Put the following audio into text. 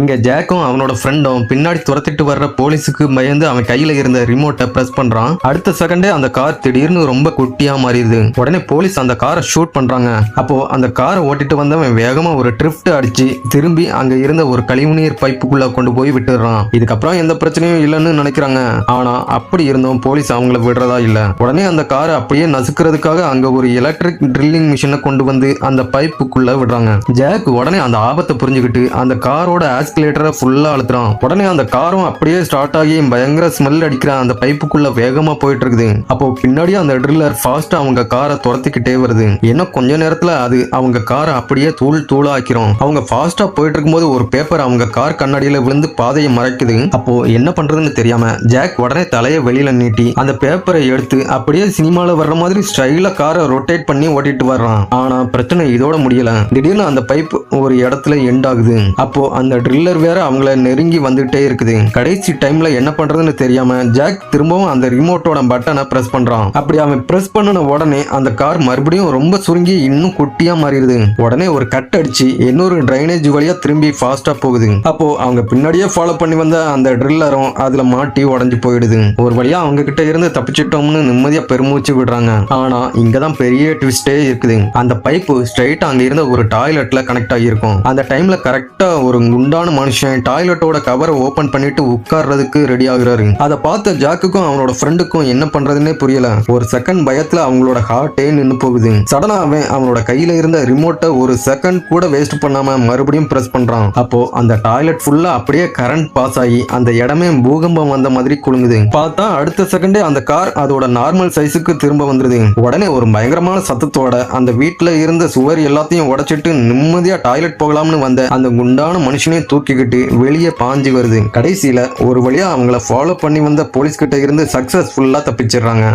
இங்க ஜாக்கும் அவனோட ஃப்ரெண்டும் பின்னாடி துரத்திட்டு வர்ற போலீஸுக்கு பயந்து அவன் கையில இருந்த ரிமோட்டை பிரஸ் பண்றான். அடுத்த செகண்டே அந்த கார் திடீர்னு ரொம்ப குட்டியா மாறிடுது. உடனே போலீஸ் அந்த காரை ஷூட் பண்றாங்க. அப்போ அந்த காரை ஓட்டிட்டு வந்தவன் வேகமா ஒரு ட்ரிஃப்ட் அடிச்சு திரும்பி அங்க இருந்த ஒரு கழிவுநீர் பைப்புக்குள்ள கொண்டு போய் விட்டுறான். இதுக்கப்புறம் எந்த பிரச்சனையும் இல்லைன்னு நினைக்கிறாங்க. ஆனா அப்படி இருந்தும் போலீஸ் அவங்கள விடுறதா இல்ல. உடனே அந்த காரை அப்படியே நசுக்கிறதுக்காக அங்க ஒரு எலக்ட்ரிக் ட்ரில்லிங் மிஷினை கொண்டு வந்து அந்த பைப்புக்குள்ள விடுறாங்க. ஜாக் உடனே அந்த ஆபத்தை புரிஞ்சுக்கிட்டு அந்த காரோட ஆஸ்கலேட்டரை ஃபுல்லா அழுத்துறான். உடனே அந்த காரும் அப்படியே ஸ்டார்ட் ஆகி பயங்கர ஸ்மெல் அடிக்கிற அந்த பைப்புக்குள்ள வேகமா போயிட்டு இருக்குது. அப்போ பின்னாடியே அந்த ட்ரில்லர் ஃபாஸ்டா அவங்க காரை துரத்திக்கிட்டே வருது. இன்னும் கொஞ்ச நேரத்துல அது அவங்க காரை அப்படியே தூள் தூளா ஆக்கிறோம். அவங்க ஃபாஸ்டா போயிட்டு இருக்கும்போது ஒரு பேப்பர் அவங்க கார் கண்ணாடியில விழுந்து பாதையை மறைக்குது. அப்போ என்ன பண்றதுன்னு தெரியாம ஜாக் உடனே தலையை வெளியில நீட்டி அந்த பேப்பரை எடுத்து அப்படியே சினிமால வர்ற மாதிரி ஸ்டைலா காரை ரொட்டேட் பண்ணி ஓட்டிட்டு வர்றான். ஆனா பிரச்சனை இதோட முடியல. திடீர்னு அந்த பைப் ஒரு இடத்துல எண்ட் ஆகுது. அப்போ அந்த ட்ரில்லர் வேற அவங்கள நெருங்கி வந்துட்டே இருக்குது. கடைசி டைம்ல என்ன பண்றதுன்னு தெரியாம ஜாக் திரும்பவும் அந்த ரிமோட்டோட பட்டனை பிரஸ் பண்றான். அப்படி அவன் பிரஸ் பண்ணன உடனே அந்த கார் மறுபடியும் ரொம்ப சுருங்கி இன்னும் குட்டியா மாறிடுது. உடனே ஒரு கட் அடிச்சு இன்னொரு டிரைனேஜ் வழியா திரும்பி ஃபாஸ்டா போகுது. அப்போ அவங்க பின்னாடியே ஃபாலோ பண்ணி வந்த அந்த ட்ரில்லரும் அதுல மாட்டி உடஞ்சு போயிடுது. ஒரு வழியா அவங்க கிட்ட இருந்து தப்பிச்சிட்டோம்னு நிம்மதியா பெருமூச்சு விடுறாங்க. ஆனா இங்கதான் பெரிய ட்விஸ்டே இருக்குது. அந்த பைப்பு ஸ்ட்ரைட்டா அங்க இருந்த ஒரு டாய்லெட்ல கனெக்ட் ஆகியிருக்கும். அந்த டைம்ல கரெக்டா ஒரு குண்டான மனுஷன் டாய்லெட்டோட கவரை ஓபன் பண்ணிட்டு உட்கார்றதுக்கு ரெடி ஆகுறாரு. அதை பார்த்த ஜாக்குக்கும் அவனோட ஃப்ரெண்டுக்கும் என்ன பண்றதுன்னே புரியல. ஒரு செகண்ட் பயத்துல அவங்களோட ஹார்ட்டே நின்னு போகுது. சடனா அவனோட கையில இருந்த ரிமோட்டை ஒரு செகண்ட் கூட வேஸ்ட் பண்ணாம மறுபடியும் பிரஸ் பண்றான். அப்போ அந்த டாய்லெட் ஃபுல்லா அப்படியே கரண்ட் பாஸ் ஆகி அந்த இடமே பூகம்பம் வந்த மாதிரி குலுங்குது. பார்த்தா அடுத்த செகண்டே அந்த கார் அதோட நார்மல் சைஸுக்கு திரும்ப வந்துருது. உடனே ஒரு பயங்கரமான சத்தத்தோட அந்த வீட்டுல இருந்த சுவர் எல்லாத்தையும் உடைச்சிட்டு நிம்மதியா டாய்லெட் போகலாம்னு வந்த அந்த குண்டான மனுஷனையும் தூக்கிக்கிட்டு வெளியே பாஞ்சு வருது. கடைசியில ஒரு வழியா அவங்கள ஃபாலோ பண்ணி வந்த போலீஸ் கிட்ட இருந்து சக்சஸ்ஃபுல்லா தப்பிச்சிடுறாங்க.